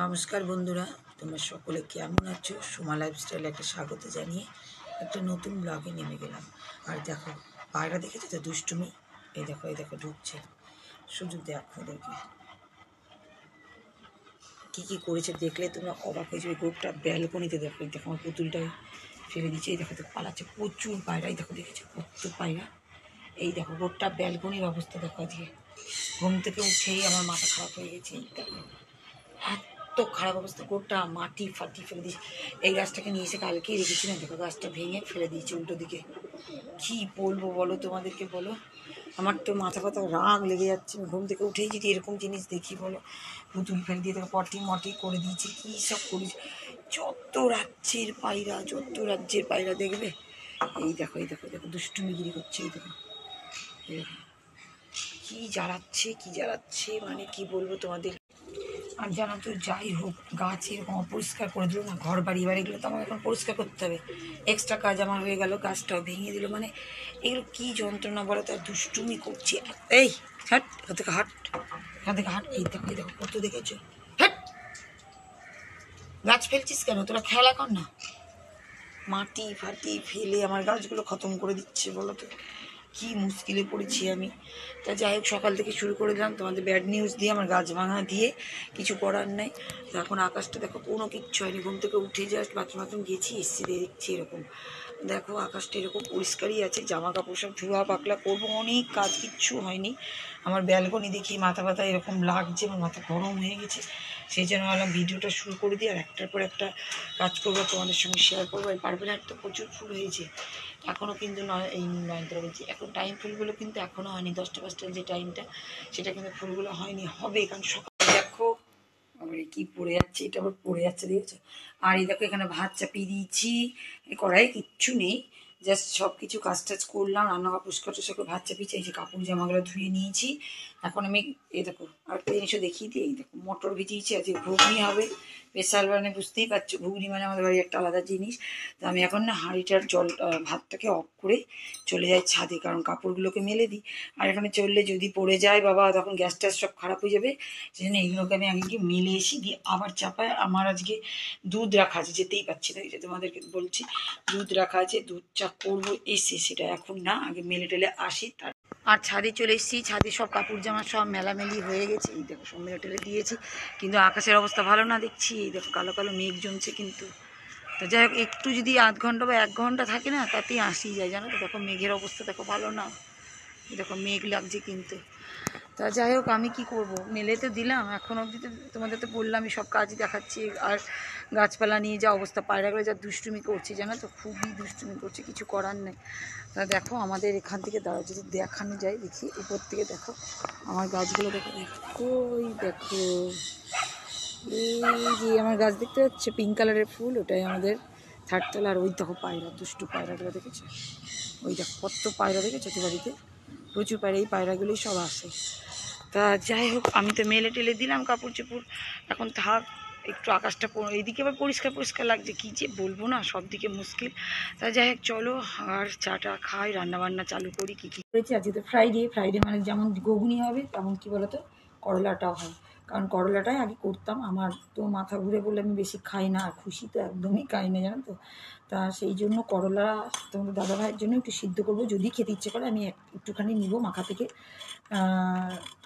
নমস্কার বন্ধুরা, তোমরা সকলে কেমন আছো? সোমা লাইফস্টাইলে একটা স্বাগত জানিয়ে একটা নতুন ব্লগে নেমে গেলাম। আর দেখো, পায়রা দেখেছো তো দুষ্টুমি? এই দেখো ঢুকছে। শুধু দেখো দেখে কী করেছে, দেখলে তোমরা অবাক হয়ে যাবে। গোটা ব্যালকনিতে দেখো, এই দেখো আমার পুতুলটাই ফেলে দিচ্ছে। এই দেখো পালাচ্ছে প্রচুর পায়রা। এই দেখো দেখেছো কত পায়রা। এই দেখো গোটা ব্যালকনির অবস্থা দেখো। আজকে ঘুম থেকে উঠেই আমার মাথা খারাপ হয়ে গেছে। এই দেখো এত খারাপ অবস্থা, গোটা মাটি ফাটি ফেলে দিয়েছে। এই গাছটাকে নিয়ে এসে কালকেই রেখেছিলাম, দেখো গাছটা ভেঙে ফেলে দিয়েছে উল্টো দিকে। কি বলবো বলো তোমাদেরকে, বলো। আমার তো মাথা ফাথা রাগ লেগে যাচ্ছে। ঘুম থেকে উঠেই যদি এরকম জিনিস দেখি, বলো। পুতুল ফেলে দিয়ে দেখো পটি মটি করে দিয়েছে, কী সব করেছে। যত রাজ্যের পায়রা দেখবে। এই দেখো দুষ্টুমিগিরি করছে। এই দেখো কি জ্বালাচ্ছে মানে কি বলবো তোমাদের। আর জানো তো, যাই হোক, গাছ এরকম অপরিষ্কার করে দিল না, ঘর বাড়ি এবার এগুলো তো আমার এখন পরিষ্কার করতে হবে। এক্সট্রা কাজ আমার হয়ে গেল, গাছটাও ভেঙে দিল। মানে এগুলো কি যন্ত্রণা বলো, তার দুষ্টুমি করছে। এই হাট এখান থেকে, হাট। এই দেখো কত দেখেছো। হাট, গাছ ফেলছিস কেন? তোরা খেলা কর না। মাটি ফাটি ফেলে আমার গাছগুলো খতম করে দিচ্ছে, বলো তো কি মুশকিলে পড়েছি আমি। তা যাই হোক, সকাল থেকে শুরু করে দিলাম তোমাদের ব্যাড নিউজ দিয়ে, আমার গাছ ভাঙা দিয়ে। কিছু করার নেই। এখন আকাশটা দেখো, কোনো কিচ্ছু হয়নি। ঘুম থেকে উঠে জাস্ট বাথরুম গেছি, এসছি, দেখছি এরকম। দেখো আকাশটা এরকম পরিষ্কারই আছে। জামা কাপড় সব ধোয়া পাকলা করবো, অনেক কাজ, কিচ্ছু হয়নি। আমার ব্যালকনি দেখি মাথা ব্যথা এরকম লাগছে, আমার মাথা গরম হয়ে গেছে। সেই জন্য ভাবলাম ভিডিওটা শুরু করে দিই, আর একটার পর একটা কাজ করবো, তোমাদের সঙ্গে শেয়ার করবো। এই পার্পেল তো প্রচুর ফুল হয়েছে এখনও, কিন্তু এই নয়নতারা বলছি, এখন টাইম ফুলগুলো কিন্তু এখনও হয়নি। 10টা যে টাইমটা, সেটা কিন্তু ফুলগুলো হয়নি, হবে। কারণ সকালে দেখো আমার কি পড়ে যাচ্ছে, এটা আবার পড়ে যাচ্ছে, দেখেছো। আর এই দেখো এখানে ভাত চাপিয়ে দিয়েছি, কড়াই কিচ্ছু নেই, জাস্ট সব কিছু কাজ টাজ করলাম, রান্নাঘর পরিষ্কার টুষ্কার করে ভাত চাপিয়েছি। এই যে কাপড় জামাগুলো ধুয়ে নিয়েছি। এখন আমি এই দেখো আর একটা জিনিসও দেখিয়ে দিই। এই দেখো মটর ভিজিয়েছি, আজকে ঘুগনি হবে। প্রেশার মানে বুঝতেই পারছো, ঘুগনি মানে আমাদের বাড়ির একটা আলাদা জিনিস। তো আমি এখন না হাঁড়িটার ভাতটাকে অফ করে চলে যাই ছাদে, কারণ কাপড়গুলোকে মেলে দিই। আর এখানে চললে যদি পড়ে যায় বাবা, তখন গ্যাস ট্যাস সব খারাপ হয়ে যাবে। সেই জন্য এগুলোকে আমি আগে গিয়ে মেলে এসে দিয়ে আবার চাপায়। আমার আজকে দুধ রাখা আছে, যেতেই পারছি না, এই যে তোমাদেরকে বলছি দুধ রাখা আছে, দুধ চা করবো এসে, সেটা এখন না, আগে মেলে টেলে আসি। আর ছাদে চলে এসেছি, ছাদে সব কাপড় জামা সব মেলামেলি হয়ে গেছে। এই দেখো সব মেলে টেলে দিয়েছি, কিন্তু আকাশের অবস্থা ভালো না দেখছি। এই দেখো কালো কালো মেঘ জমছে কিন্তু। তো যাই হোক, একটু যদি আধ ঘন্টা বা 1 ঘন্টা থাকে না, তাতেই আসি যায়, জানো তো। দেখো মেঘের অবস্থা দেখো, ভালো না। দেখো মেঘ লাগছে কিন্তু। তা যাই হোক, আমি কি করব, মেলে তো দিলাম। এখন অবধি তো তোমাদের তো বললামই, সব কাজই দেখাচ্ছি। আর গাছপালা নিয়ে যা অবস্থা, পায়রাগুলো যা দুষ্টুমি করছে, জানো তো, খুবই দুষ্টুমি করছে, কিছু করার নেই। তা দেখো আমাদের এখান থেকে দাঁড়াও, যদি দেখানো যায় দেখি, উপর থেকে দেখো আমার গাছগুলো, দেখো ওই দেখো, এই যে আমার গাছ দেখতে পাচ্ছ, পিঙ্ক কালারের ফুল, ওটাই আমাদের থার্ডতলা। আর ওই দেখো পায়রা, দুষ্টু পায়রাগুলো দেখেছো? ওই দেখো কত পায়রা দেখেছো তো বাড়িতে, প্রচুর পায়রা। এই পায়রাগুলোই সব আসে। তা যাই হোক, আমি তো মেলে টেলে দিলাম কাপড় চোপড়, এখন থাক। একটু আকাশটা এইদিকে আবার পরিষ্কার পরিষ্কার লাগছে, কী যে বলবো না, সব দিকে মুশকিল। তা যাই হোক চলো, আর চাটা খাই, রান্নাবান্না চালু করি। কী করেছি আজকে? তো ফ্রাইডে মানে যেমন ঘুগনি হবে, তেমন কী বলতো করলাটাও হয়। কারণ করলাটাই আগে করতাম, আমার তো মাথা ঘুরে বলে আমি বেশি খাই না, আর খুশি তো একদমই খাই না, জানো তো। তা সেই জন্য করলা তোমাদের দাদা ভাইয়ের জন্য একটু সিদ্ধ করবো, যদি খেতে ইচ্ছে করে আমি একটুখানি নিব মাখা থেকে।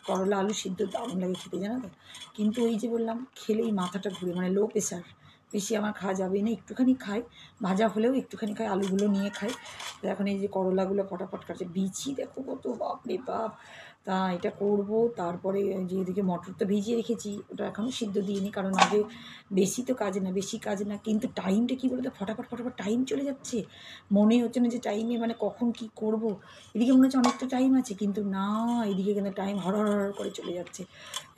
করলা আলু সিদ্ধ দারুণ লাগে খেতে, জানো তো। কিন্তু ওই যে বললাম, খেলেই মাথাটা ঘুরে, মানে লো প্রেশার, বেশি আমার খাওয়া যাবে না। একটুখানি খাই, ভাজা হলেও একটুখানি খাই, আলুগুলো নিয়ে খাই। তো এখন এই যে করলাগুলো ফটাফট কাটছে, বিচি দেখো কত, বাপ রে বাপ। তা এটা করব। তারপরে যে এদিকে মটর তো ভিজিয়ে রেখেছি, ওটা এখনও সিদ্ধ দিইনি, কারণ আগে বেশি কাজ না, কিন্তু টাইমটা কী বলতো, ফটাফট টাইম চলে যাচ্ছে। মনেই হচ্ছে না যে টাইমে মানে কখন কি করব। এদিকে মনে হচ্ছে অনেকটা টাইম আছে, কিন্তু না, এদিকে কিন্তু টাইম হর করে চলে যাচ্ছে।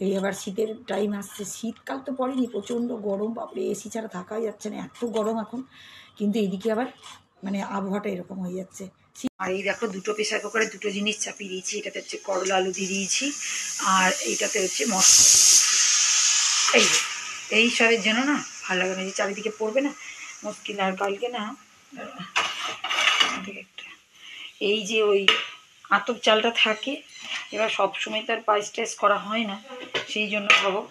এই আবার শীতের টাইম আসছে, শীতকাল তো পড়েনি, প্রচণ্ড গরম, বাপরে এসি ছাড়া থাকাই যাচ্ছে না, এত গরম এখন। কিন্তু এদিকে আবার মানে আবহাওয়াটা এরকম হয়ে যাচ্ছে। আর এই দেখো, দুটো প্রেশার কুকারে দুটো জিনিস চাপিয়ে দিয়েছি। এটাতে হচ্ছে করলা আলু দিয়ে দিয়েছি, আর এইটাতে হচ্ছে মশলা দিয়ে দিয়েছি। এই সবের জন্য না ভালো লাগে না, যে চারিদিকে পড়বে না, মুশকিল। আর কালকে না একটা এই যে ওই আতপ চালটা থাকে, এবার সবসময় তার পায়েস টাইস করা হয় না, সেই জন্য ভাবো।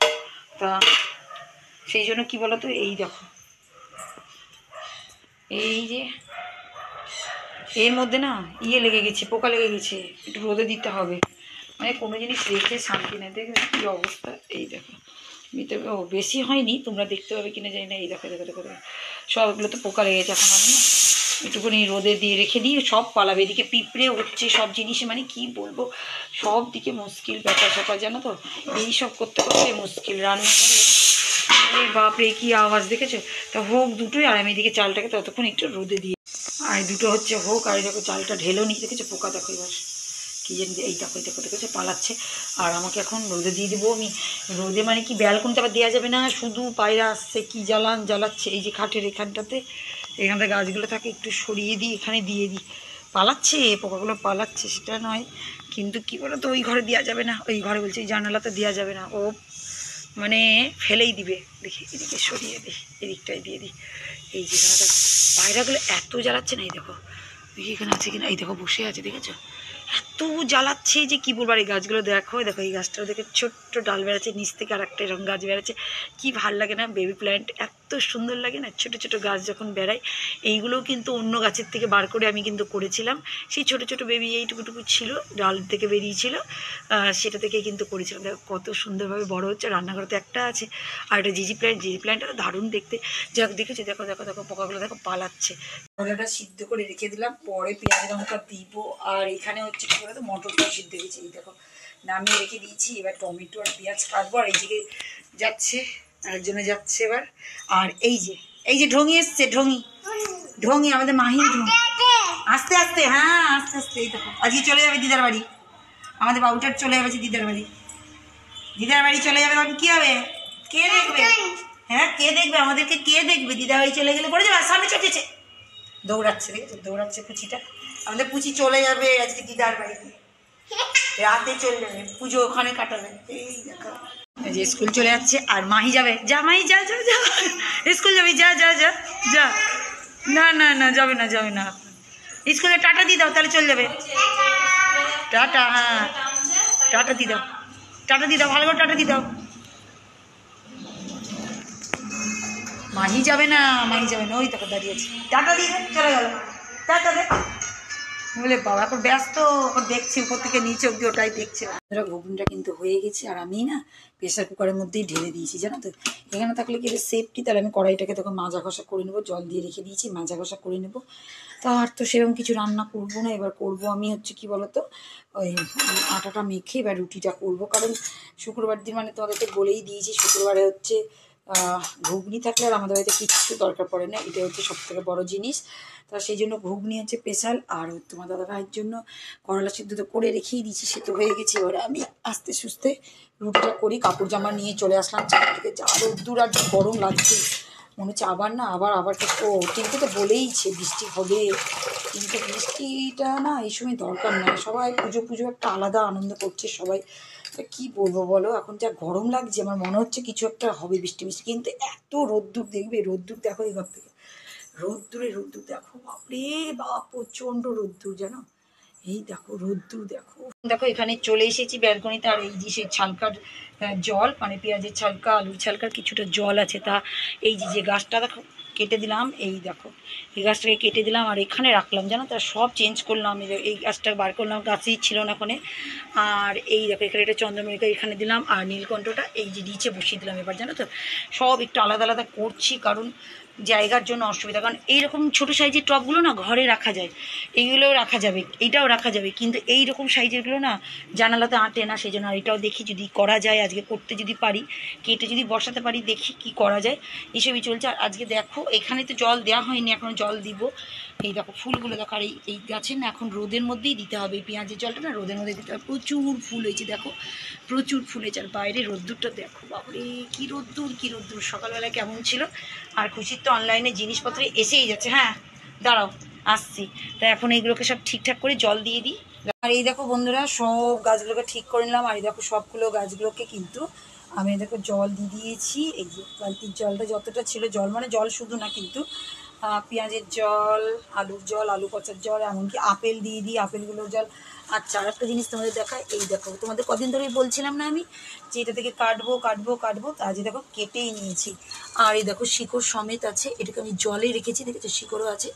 তা সেই জন্য কী বলো তো, এই দেখো এই যে এর মধ্যে না লেগে গেছে, পোকা লেগে গেছে, একটু রোদে দিতে হবে। মানে কোনো জিনিস রেখে শান্তি নেই। দেখবে কী অবস্থা, এই দেখো ভিতরে বেশি হয়নি, তোমরা দেখতে পাবে কিনা জানি না। এই দেখো দেখো দেখো দেখো সবগুলো তো পোকা লেগেছে। এখন আমি না একটুখানি রোদে দিয়ে রেখে দিই, সব পালাবে। এদিকে পিঁপড়ে হচ্ছে সব জিনিসে, মানে কি বলবো, সব দিকে মুশকিল, ব্যাপার স্যাপার জানো তো। এই সব করতে করতে মুশকিল। রান্না করে বাপরে কি আওয়াজ দেখেছো। তা হোক দুটোই, আর আমি এদিকে চালটাকে ততক্ষণ একটু রোদে দিয়ে, আর দুটো হচ্ছে হোক। আর দেখো চালটা ঢেলেও নিয়ে দেখেছো, পোকা দেখো এবার কী জানি, এই দেখো দেখো দেখেছো পালাচ্ছে। আর আমাকে এখন রোদে দিয়ে দেবো আমি। রোদে মানে কি ব্যালকনিতে আবার দেওয়া যাবে না, শুধু পায়রা আসছে, কি জ্বালাচ্ছে। এই যে খাটের এখানটাতে, এখানটা গাছগুলো থাকে, একটু সরিয়ে দিই, এখানে দিয়ে দিই। পালাচ্ছে পোকাগুলো, পালাচ্ছে সেটা নয়, কিন্তু কী বলো তো, ওই ঘরে দেওয়া যাবে না, ওই ঘরে বলছে এই জানালাতে দেওয়া যাবে না, ও মানে ফেলেই দিবে। দেখি এদিকে সরিয়ে দিই, এদিকটায় দিয়ে দিই। এই যেখানটা পায়রাগুলো এত জ্বালাচ্ছে না, এই দেখো দেখি এখানে আছে কিনা, এই দেখো বসে আছে দেখেছো, এত জ্বালাচ্ছে যে কী বলবো। আর এই গাছগুলো দেখো, দেখো এই গাছটাও দেখে ছোট্ট ডাল বেড়াচ্ছে, নিচ থেকে আর একটা এরকম গাছ বেড়াচ্ছে। কি ভাল লাগে না বেবি প্ল্যান্ট, এত সুন্দর লাগে না ছোটো ছোটো গাছ যখন বেড়ায়। এইগুলোও কিন্তু অন্য গাছের থেকে বার করে আমি কিন্তু করেছিলাম। সেই ছোটো ছোটো বেবি এইটুকুটুকু ছিল, ডাল থেকে বেরিয়েছিল, সেটা থেকে কিন্তু করেছিলাম। দেখো কত সুন্দরভাবে বড় হচ্ছে। রান্নাঘরে তো একটা আছে, আর একটা জিজি প্ল্যান্টটা দারুণ দেখতে। যাক দেখেছি, দেখো দেখো দেখো পোকাগুলো দেখো পালাচ্ছে। করলাটা সিদ্ধ করে রেখে দিলাম, পরে পেঁয়াজ লঙ্কা দিব। আর এখানে হচ্ছে কী বলতো, মটরটাও সিদ্ধ হয়েছে, এই দেখো নামিয়ে রেখে দিয়েছি। এবার টমেটো আর পেঁয়াজ কাটবো। আর এইদিকে যাচ্ছে আরেকজনে যাচ্ছে এবার। আর এই যে ঢঙি এসছে, ঢঙি আমাদের মাহির ঢঙি। আস্তে আস্তে, হ্যাঁ আস্তে আস্তে। এই দেখো আজকে চলে যাবে দিদার বাড়ি, আমাদের বাবুটার চলে যাবে দিদার বাড়ি চলে যাবে। তখন কী হবে, কে দেখবে? হ্যাঁ কে দেখবে আমাদেরকে, কে দেখবে? দিদার বাড়ি চলে গেলে পড়ে যাবে। সামনে চটেছে, দৌড়াচ্ছে দেখেছো, দৌড়াচ্ছে পুচিটা। আমাদের পুচি চলে যাবে আজকে দিদার বাড়িতে, রাতে চলে যাবে, পুজো ওখানে কাটাবে। এই দেখো যে স্কুল চলে যাচ্ছে, আর মাহি যাবে। যা মাহি যা যা যা, স্কুল যাবি, যা যা যা যা। না না না যাবে না, যাবে না। স্কুলে টাটা দিয়ে দাও, তাহলে চলে যাবে। টাটা, হ্যাঁ টাটা দিয়ে দাও, টাটা দিয়ে দাও, ভালো করে টাটা দিয়ে দাও। মাহি যাবে না, মাহি যাবে না, ওই তখন দাঁড়িয়েছে। টাটা দিয়ে চলে গেল, টাটা দে বলে। বাবা এখন ব্যস্ত, এখন দেখছি উপর থেকে নিচে অব্দি, ওটাই দেখছে। ঘুগনিটা কিন্তু হয়ে গেছে, আর আমি না প্রেশার কুকারের মধ্যেই ঢেলে দিয়েছি জানো তো। এখানে থাকলে কি সেফটি, তাহলে আমি কড়াইটাকে তখন মাজা ঘষা করে নেবো, জল দিয়ে রেখে দিয়েছি, মাজা ঘষা করে নেবো। তা আর তো সেরকম কিছু রান্না করবো না। এবার করবো আমি হচ্ছে কি বলতো, ওই আটাটা মেখে এবার রুটিটা করবো। কারণ শুক্রবার দিন মানে তোমাদেরকে বলেই দিয়েছি, শুক্রবারে হচ্ছে ঘুগনি থাকলে আর আমাদের বাড়িতে কিচ্ছু দরকার পড়ে না, এটা হচ্ছে সবথেকে বড় জিনিস। তা সেই জন্য ঘুগনি হচ্ছে স্পেশাল। আর তোমার দাদা ভাইয়ের জন্য করলা সিদ্ধ তো করে রেখেই দিয়েছি, সে তো হয়ে গেছে। এবারে আমি আস্তে সুস্তে রুটিটা করি। কাপড় জামা নিয়ে চলে আসলাম চার থেকে, যা রোদ্দুর আর গরম লাগছে, মনে হচ্ছে আবার না আবার কিন্তু তো বলেইছে বৃষ্টি হবে, কিন্তু বৃষ্টিটা না এই সময় দরকার নয়। সবাই পুজো একটা আলাদা আনন্দ করছে সবাই। কি বলবো বলো, এখন যা গরম লাগছে, আমার মনে হচ্ছে কিছু একটা হবে বৃষ্টি, কিন্তু এত রোদ্দুর, দেখবে রোদ্দুর দেখো এই ঘর থেকে, রোদ্দুর দেখো, বাপরে বাপ প্রচণ্ড রোদ্দুর জানো। এই দেখো রোদ্দুর দেখো, দেখো এখানে চলে এসেছি ব্যালকনিতে। আর এই যে সেই ছালকার জল, মানে পেঁয়াজের ছালকা, আলুর ছালকার কিছুটা জল আছে। তা এই যে গাছটা দেখো কেটে দিলাম, এই দেখো এই গাছটাকে কেটে দিলাম আর এখানে রাখলাম জানো। তা সব চেঞ্জ করলাম, এই গাছটা বার করলাম, গাছই ছিল না ওখানে। আর এই দেখো এখানে একটা চন্দ্রমল্লিকা এখানে দিলাম, আর নীলকণ্ঠটা এই যে নিচে বসিয়ে দিলাম। এবার জানো তো সব একটু আলাদা আলাদা করছি, কারণ জায়গার জন্য অসুবিধা। কারণ এইরকম ছোটো সাইজের টবগুলো না ঘরে রাখা যায়, এইগুলোও রাখা যাবে, এইটাও রাখা যাবে, কিন্তু এইরকম সাইজেরগুলো না জানালাতে আঁটে না। সেই জন্য আর এটাও দেখি যদি করা যায়, আজকে করতে যদি পারি, কেটে যদি বসাতে পারি, দেখি কি করা যায়। এসবই চলছে। আর আজকে দেখো এখানে তো জল দেওয়া হয়নি, এখন জল দিব। এই দেখো ফুলগুলো দেখো, আর এই গাছে না এখন রোদের মধ্যেই দিতে হবে, এই পেঁয়াজের জলটা না রোদের মধ্যে দিতে হবে। প্রচুর ফুল হয়েছে দেখো, প্রচুর ফুল হয়েছে। আর বাইরে রোদ্দুরটা দেখো, বাপরে কি রোদ্দুর। সকালবেলায় কেমন ছিল। আর খুশির তো অনলাইনে জিনিসপত্র এসেই যাচ্ছে। হ্যাঁ দাঁড়াও আসছি। তা এখন এইগুলোকে সব ঠিকঠাক করে জল দিয়ে দিই। আর এই দেখো বন্ধুরা সব গাছগুলোকে ঠিক করে নিলাম। আর এই দেখো সবগুলো গাছগুলোকে কিন্তু আমি দেখো জল দিয়ে দিয়েছি। এই যে বালতির জলটা যতটা ছিল, জল মানে জল শুধু না, কিন্তু পেঁয়াজের জল, আলুর জল, আলু পচার জল, এমনকি আপেল দিয়ে দিই, আপেলগুলোর জল। আচ্ছা, আর একটা জিনিস তোমাদের দেখায়, এই দেখো, তোমাদের কদিন ধরেই বলছিলাম না আমি যে এটা থেকে কাটবো কাটবো কাটবো, তা আজ দেখো কেটেই নিয়েছি। আর এই দেখো শিকড় সমেত আছে, এটাকে আমি জলে রেখেছি, দেখেছো শিকড়ও আছে,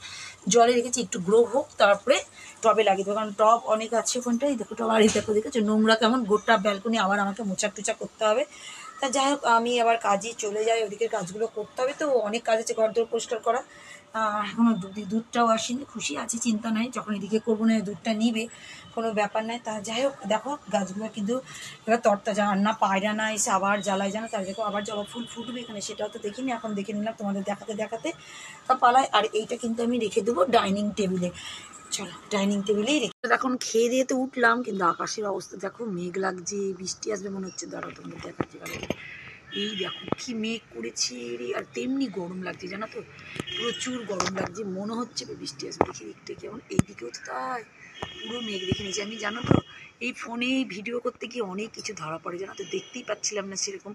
জলে রেখেছি একটু গ্রো হোক, তারপরে টবে লাগিয়ে দেবো, কারণ টব অনেক আছে ওখানটায়। এই দেখো টব, আর এই দেখো দেখেছো নোংরা কেমন, গোটা ব্যালকনি আবার আমাকে মোচা টুচা করতে হবে। তা যাই হোক, আমি আবার কাজে চলে যাই, ওদিকের কাজগুলো করতে হবে, তো অনেক কাজ আছে, ঘর দোর পরিষ্কার করা। এখনও দুধটাও আসেনি, খুশি আছি, চিন্তা নাই, যখন এদিকে করবো না দুধটা নিবে, কোনো ব্যাপার নাই। তা যাই হোক দেখো গাছগুলো কিন্তু এবার তরতাজা, আর না পায়রা না এসে আবার জ্বালায় জানো, তার দেখো আবার জবা ফুল ফুটবে এখানে, সেটাও তো দেখিনি, এখন দেখে নিলাম তোমাদের দেখাতে দেখাতে তা পালায়। আর এইটা কিন্তু আমি রেখে দেবো ডাইনিং টেবিলে, চলো ডাইনিং টেবিলেই রেখে। এখন খেয়ে দিয়ে তো উঠলাম, কিন্তু আকাশের অবস্থা দেখো, মেঘ লাগছে, বৃষ্টি আসবে মনে হচ্ছে, দাঁড়াও তোমাদের দেখাচ্ছি ভালো। এই দেখো কি মেঘ করেছে রে, আর তেমনি গরম লাগছে জানো তো, প্রচুর গরম লাগছে, মনে হচ্ছে বৃষ্টি আসবে। দেখি দিকটা কেমন, এইদিকেও তো তাই, পুরো মেঘ দেখে নিয়েছি আমি জানো তো। এই ফোনে ভিডিও করতে গিয়ে অনেক কিছু ধরা পড়ে জানো তো, দেখতেই পাচ্ছিলাম না সেরকম,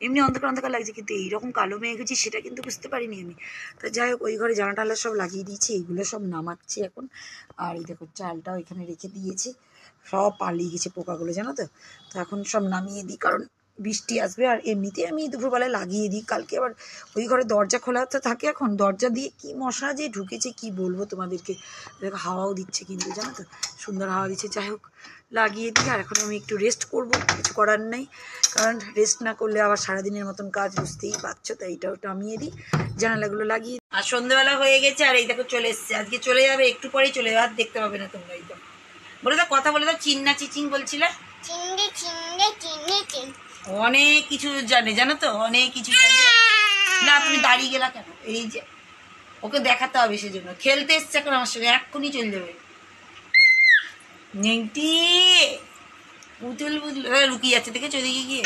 এমনি অন্ধকার অন্ধকার লাগছে, কিন্তু এইরকম কালো মেঘ হয়েছে সেটা কিন্তু বুঝতে পারিনি আমি। তো যাই হোক, ওই ঘরে জানা টালা সব লাগিয়ে দিয়েছি, এইগুলো সব নামাচ্ছি এখন। আর এই দেখো চালটাও এখানে রেখে দিয়েছি, সব পালিয়ে গেছে পোকাগুলো জানো তো। তো এখন সব নামিয়ে দিই, কারণ বৃষ্টি আসবে। আর এমনিতে আমি দুপুরবেলায় লাগিয়ে দিই, কালকে আবার ওই ঘরে দরজা খোলা তো থাকে, এখন দরজা দিয়ে কি মশা যে ঢুকেছে কি বলবো তোমাদেরকে। দেখো হাওয়াও দিচ্ছে কিন্তু জানো তো, সুন্দর হাওয়া দিচ্ছে। যাই হোক লাগিয়ে দিই, আর এখন আমি একটু রেস্ট করবো, কিছু করার নেই, কারণ রেস্ট না করলে আবার সারাদিনের মতন কাজ বুঝতেই পারছো। তাই এটাও নামিয়ে দিই, জানালাগুলো লাগিয়ে। আর সন্ধ্যেবেলা হয়ে গেছে, আর এই দেখো চলে এসছে, আজকে চলে যাবে, একটু পরেই চলে যাবে, আর দেখতে পাবে না তোমরা। এই তো বলে দাও, কথা বলে দাও, চিন্না চিচিং বলছিলে, অনেক কিছু জানে জানো তো, অনেক কিছু জানে না। তুমি দাঁড়িয়ে গেলা কেন? এই যে ওকে দেখাতে হবে, সেজন্য খেলতে এসছে এখন আমার সঙ্গে, এক্ষুনি চলে যাবে। নেংটি উতুল বুতুল লুকিয়ে যাচ্ছে, দেখেছো ওদিকে গিয়ে,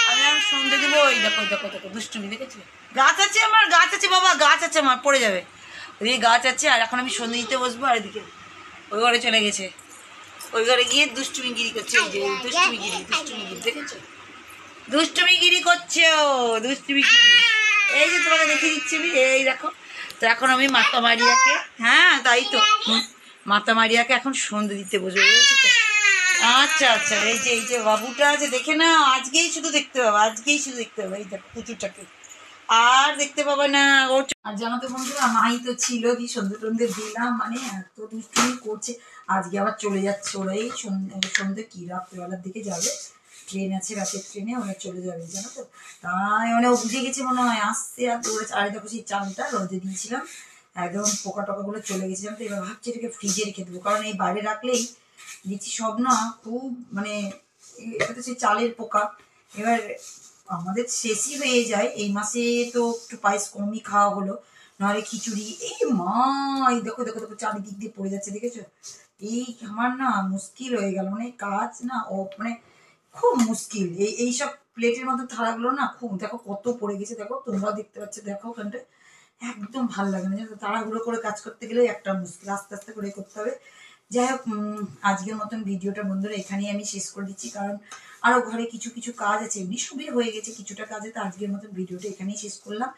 আমি আর সন্ধে দেবো। ওই দেখো দেখো দেখো দুষ্টুমি, দেখেছো? গাছ আছে আমার, গাছ আছে বাবা, গাছ আছে আমার, পড়ে যাবে, ওদিকে গাছ আছে। আর এখন আমি সন্ধে দিতে বসবো, আর এদিকে ওই ঘরে চলে গেছে, ওই ঘরে গিয়ে দুষ্টুমিগিরি করছে, এই যে দুষ্টুমিগিরি দুষ্টুমিগিরি, দেখেছো দুষ্টুমিগিরি করছে ও, দুষ্টুমিগিরি। এই যে তোমাকে দেখিয়ে দিচ্ছি, এই দেখো। তো এখন আমি মাতা মারিয়াকে, হ্যাঁ তাই তো, মাতা মারিয়াকে এখন সন্ধে দিতে বসবো, বুঝেছো তো। আচ্ছা আচ্ছা, এই যে বাবুটা আছে, দেখে না, আজকেই শুধু দেখতে পাবো, আজকেই শুধু দেখতে পাবো, এই দেখো কুচুরটাকে আর দেখতে পাবে না ওর। আর জানো তো বন্ধুরা, মাই তো ছিল, কি সন্ধে টন্ধে দিলাম, মানে এত দুষ্টুমি করছে। আজকে আবার চলে যাচ্ছে ওরা, এই সন্ধে কি রাত্রেবেলার দিকে যাবে, ট্রেন আছে, রাতের ট্রেনে ওরা চলে যাবে জানো তো। তাই মানে ও বুঝে গেছে মনে হয়, আসতে আর দৌড়েছে। আর দেখো সেই চালটা রোদে দিয়েছিলাম, একদম পোকা টোকাগুলো চলে গেছে জানো তো। এবার ভাবছি এটাকে ফ্রিজে রেখে দেবো, কারণ এই বাইরে রাখলেই দেখছি সব না খুব, মানে এটা তো সেই চালের পোকা। এবার আমাদের শেষই হয়ে যায় এই মাসে, তো একটু পায়েস কমই খাওয়া হলো, নাহলে খিচুড়ি। এই মা, এই দেখো দেখো দেখো চারিদিক দিয়ে পড়ে যাচ্ছে, দেখেছো? এই আমার না মুশকিল হয়ে গেল, মানে কাজ না ও, মানে খুব মুশকিল। এইসব প্লেটের মধ্যে থালাগুলো না খুব, দেখো কত পড়ে গেছে, দেখো তোমরাও দেখতে পাচ্ছ, দেখো ওখানটায় একদম ভালো লাগে না, তাড়াহুড়ো করে কাজ করতে গেলে একটা মুশকিল, আস্তে আস্তে করে করতে হবে। যাই হোক, আজকের মতন ভিডিওটা বন্ধুরা এখানেই আমি শেষ করে দিচ্ছি, কারণ আরো ঘরে কিছু কিছু কাজ আছে, এমনি সুবিধা হয়ে গেছে কিছুটা কাজে। তো আজকের মতন ভিডিওটা এখানেই শেষ করলাম।